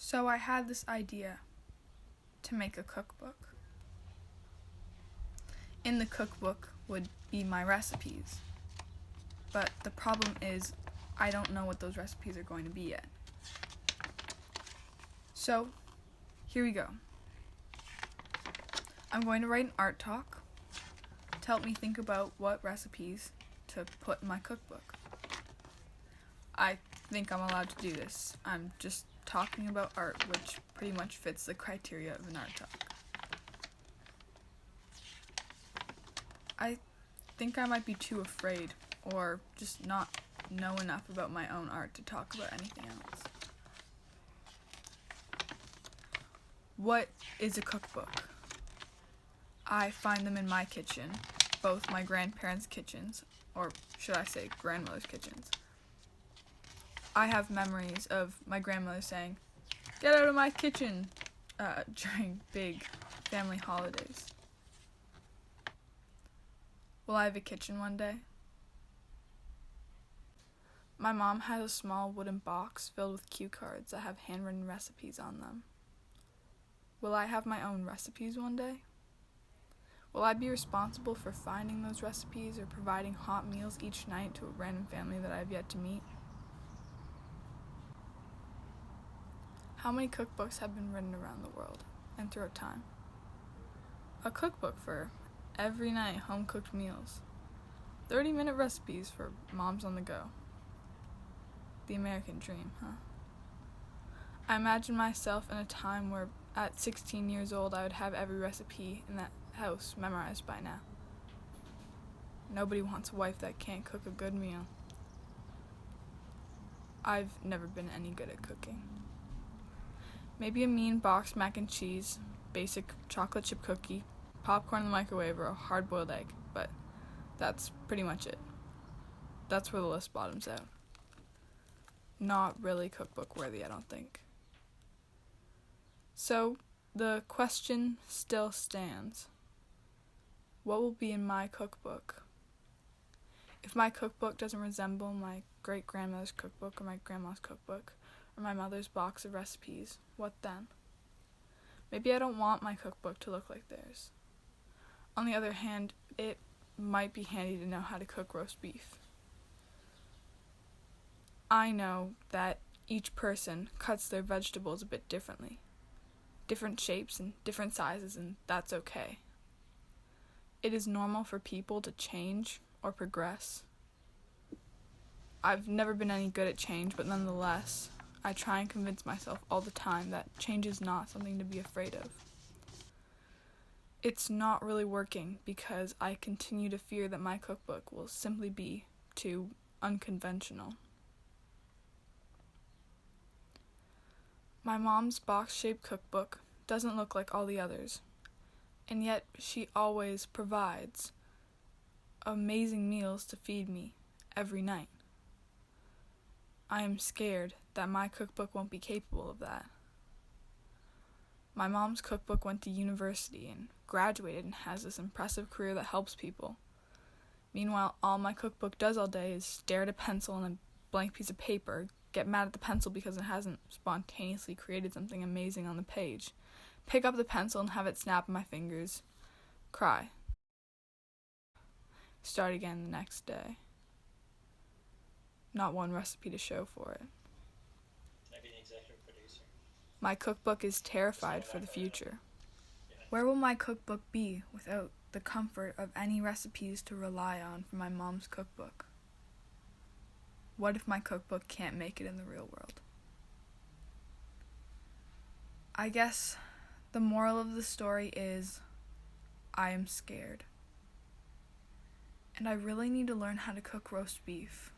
So I had this idea to make a cookbook. In the cookbook would be my recipes, but the problem is I don't know what those recipes are going to be yet. So here we go. I'm going to write an art talk to help me think about what recipes to put in my cookbook. I think I'm allowed to do this. I'm just talking about art, which pretty much fits the criteria of an art talk. I think I might be too afraid or just not know enough about my own art to talk about anything else. What is a cookbook? I find them in my kitchen, both my grandparents' kitchens, or should I say grandmother's kitchens. I have memories of my grandmother saying, "Get out of my kitchen," during big family holidays. Will I have a kitchen one day? My mom has a small wooden box filled with cue cards that have handwritten recipes on them. Will I have my own recipes one day? Will I be responsible for finding those recipes or providing hot meals each night to a random family that I have yet to meet? How many cookbooks have been written around the world and throughout time? A cookbook for every night home-cooked meals. 30-minute recipes for moms on the go. The American dream, huh? I imagine myself in a time where at 16 years old I would have every recipe in that house memorized by now. Nobody wants a wife that can't cook a good meal. I've never been any good at cooking. Maybe a mean boxed mac and cheese, basic chocolate chip cookie, popcorn in the microwave, or a hard-boiled egg, but that's pretty much it. That's where the list bottoms out. Not really cookbook worthy, I don't think. So, the question still stands. What will be in my cookbook? If my cookbook doesn't resemble my great-grandmother's cookbook or my grandma's cookbook or my mother's box of recipes, what then? Maybe I don't want my cookbook to look like theirs. On the other hand, it might be handy to know how to cook roast beef. I know that each person cuts their vegetables a bit differently. Different shapes and different sizes, and that's okay. It is normal for people to change or progress. I've never been any good at change, but nonetheless, I try and convince myself all the time that change is not something to be afraid of. It's not really working because I continue to fear that my cookbook will simply be too unconventional. My mom's box-shaped cookbook doesn't look like all the others, and yet she always provides amazing meals to feed me every night. I am scared that my cookbook won't be capable of that. My mom's cookbook went to university and graduated and has this impressive career that helps people. Meanwhile, all my cookbook does all day is stare at a pencil and a blank piece of paper, get mad at the pencil because it hasn't spontaneously created something amazing on the page, pick up the pencil and have it snap in my fingers, cry, start again the next day. Not one recipe to show for it. Can I be an executive producer? My cookbook is terrified for the future. Where will my cookbook be without the comfort of any recipes to rely on from my mom's cookbook? What if my cookbook can't make it in the real world? I guess the moral of the story is I am scared. And I really need to learn how to cook roast beef.